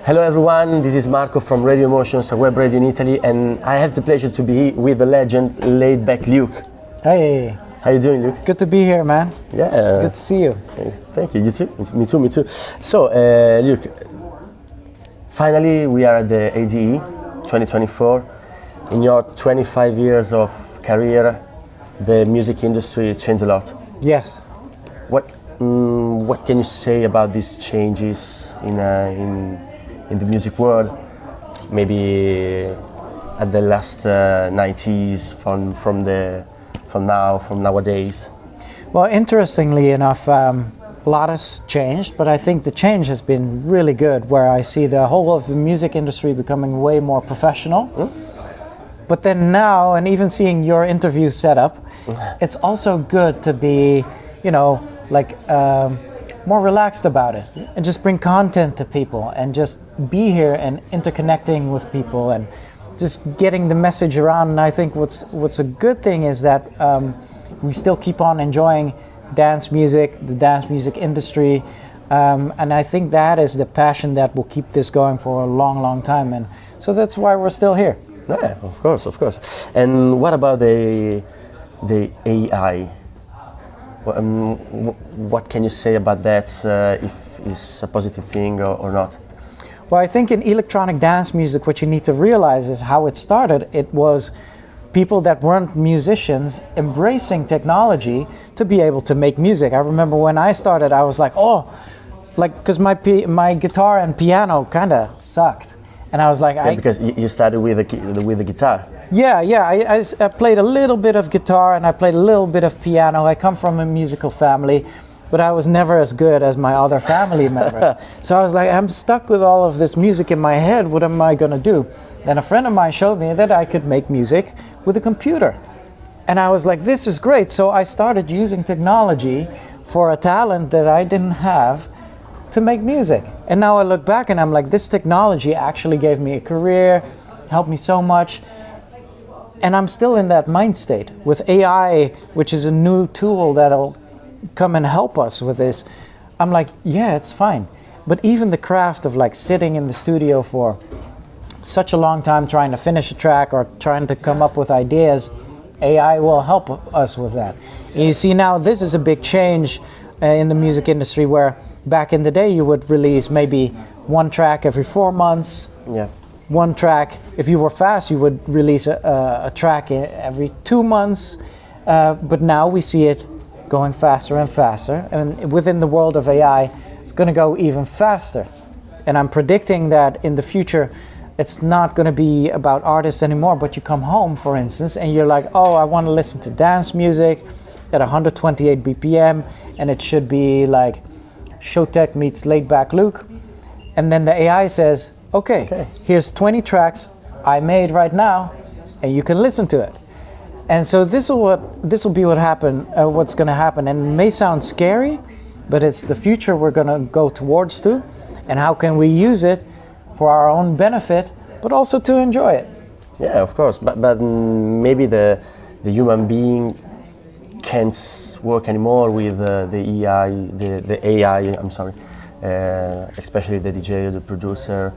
Hello everyone, this is Marco from Radio Emotions, a web radio in Italy, and I have the pleasure to be with the legend, laid back Luke. Hey. How you doing, Luke? Good to be here, man. Yeah. Good to see you. Thank you, you too. Me too. So, Luke, finally we are at the ADE 2024. In your 25 years of career, the music industry changed a lot. Yes. What can you say about these changes in the music world? Maybe at the last 90s, from nowadays. Well, interestingly enough, a lot has changed, but I think the change has been really good. Where I see the whole of the music industry becoming way more professional. But then now, and even seeing your interview setup, it's also good to be, more relaxed about it and just bring content to people and just be here and interconnecting with people and just getting the message around. And I think what's a good thing is that we still keep on enjoying dance music, the dance music industry, and I think that is the passion that will keep this going for a long, long time. And so that's why we're still here. Yeah, of course. And what about the AI? What can you say about that, if it's a positive thing or not? Well, I think in electronic dance music, what you need to realize is how it started. It was people that weren't musicians embracing technology to be able to make music. I remember when I started, I was like, because my guitar and piano kind of sucked. And I was like, because you started with the guitar. Yeah. I played a little bit of guitar and I played a little bit of piano. I come from a musical family, but I was never as good as my other family members. So I was like, I'm stuck with all of this music in my head. What am I going to do? Then a friend of mine showed me that I could make music with a computer. And I was like, this is great. So I started using technology for a talent that I didn't have to make music. And now I look back and I'm like, this technology actually gave me a career, helped me so much. And I'm still in that mind state. With AI, which is a new tool that'll come and help us with this, I'm like, yeah, it's fine. But even the craft of like sitting in the studio for such a long time trying to finish a track or trying to come up with ideas, AI will help us with that. And you see now this is a big change in the music industry, where back in the day you would release maybe one track every 4 months. Yeah. One track, if you were fast, you would release a track every 2 months. But now we see it going faster and faster. And within the world of AI, it's going to go even faster. And I'm predicting that in the future, it's not going to be about artists anymore, but you come home, for instance, and you're like, oh, I want to listen to dance music at 128 BPM, and it should be like Showtech meets Laid Back Luke. And then the AI says, okay, here's 20 tracks I made right now, and you can listen to it. And so this will be what's going to happen. And it may sound scary, but it's the future we're going to go towards to. And how can we use it for our own benefit, but also to enjoy it? Yeah, of course. But maybe the human being can't work anymore with the AI. I'm sorry, especially the DJ, the producer.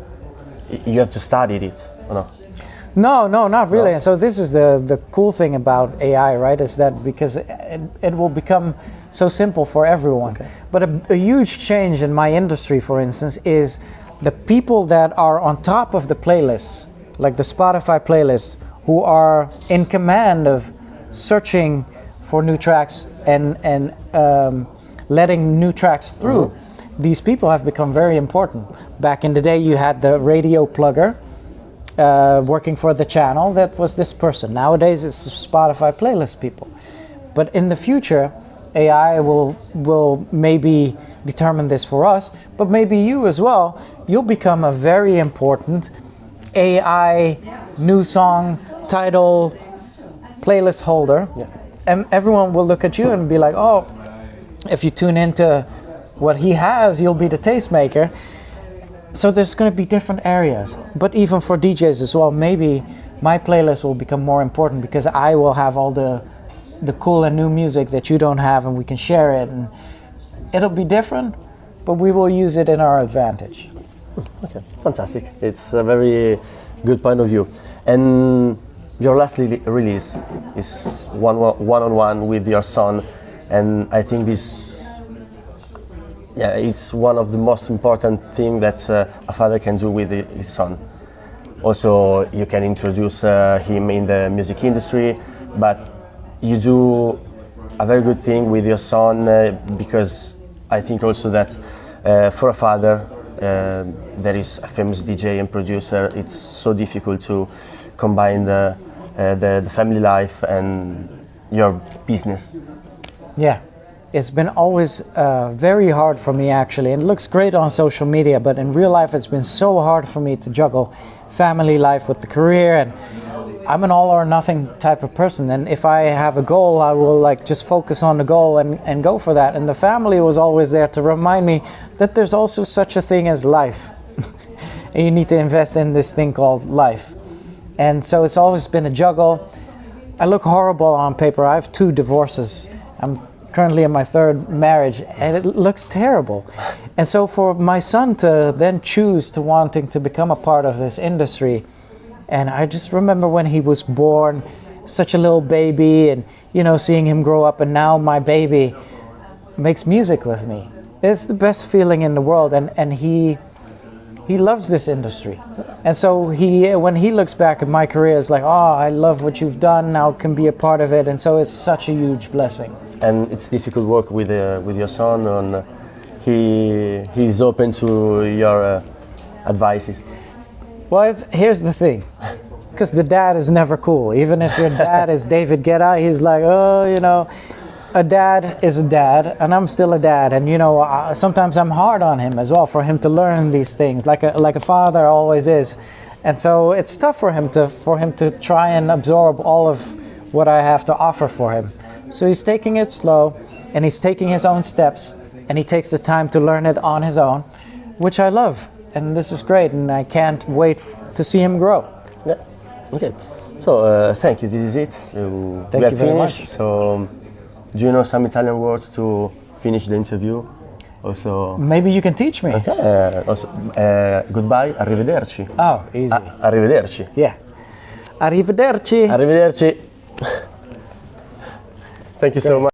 You have to study it, or no? No, not really. No. And so this is the cool thing about AI, right? Is that because it will become so simple for everyone. Okay. But a huge change in my industry, for instance, is the people that are on top of the playlists, like the Spotify playlist, who are in command of searching for new tracks and letting new tracks through. Mm-hmm. These people have become very important. Back in the day, you had the radio plugger working for the channel. That was this person. Nowadays, it's Spotify playlist people. But in the future, AI will maybe determine this for us, but maybe you as well. You'll become a very important AI new song title playlist holder. Yeah. And everyone will look at you and be like, oh, if you tune into what he has, you'll be the tastemaker. So there's going to be different areas. But even for DJs as well, maybe my playlist will become more important because I will have all the cool and new music that you don't have, and we can share it. And it'll be different, but we will use it in our advantage. Okay, fantastic. It's a very good point of view. And your last release is one-on-one with your son, and I think this, yeah, it's one of the most important thing that a father can do with his son. Also, you can introduce him in the music industry, but you do a very good thing with your son because I think also that for a father that is a famous DJ and producer, it's so difficult to combine the family life and your business. Yeah, it's been always very hard for me actually. It looks great on social media, but in real life it's been so hard for me to juggle family life with the career, and I'm an all or nothing type of person, and if I have a goal I will like just focus on the goal and go for that, and the family was always there to remind me that there's also such a thing as life and you need to invest in this thing called life. And so it's always been a juggle. I look horrible on paper. I have 2 divorces. I'm currently in my 3rd marriage and it looks terrible. And so for my son to then choose to wanting to become a part of this industry, and I just remember when he was born, such a little baby, and you know, seeing him grow up, and now my baby makes music with me. It's the best feeling in the world, and he loves this industry. And so when he looks back at my career, it's like, oh, I love what you've done, now can be a part of it, and so it's such a huge blessing. And it's difficult work with your son, and he's open to your advices. Well, here's the thing, because the dad is never cool. Even if your dad is David Guetta, he's like, oh, you know, a dad is a dad, and I'm still a dad. And you know, sometimes I'm hard on him as well for him to learn these things, like a father always is. And so it's tough for him to try and absorb all of what I have to offer for him. So he's taking it slow, and he's taking his own steps, and he takes the time to learn it on his own, which I love. And this is great, and I can't wait to see him grow. Yeah. Okay. So thank you. This is it. Thank you very much. So, do you know some Italian words to finish the interview? Also. Maybe you can teach me. Okay. Also, goodbye. Arrivederci. Oh, easy. Arrivederci. Yeah. Arrivederci. Arrivederci. Thank you so much.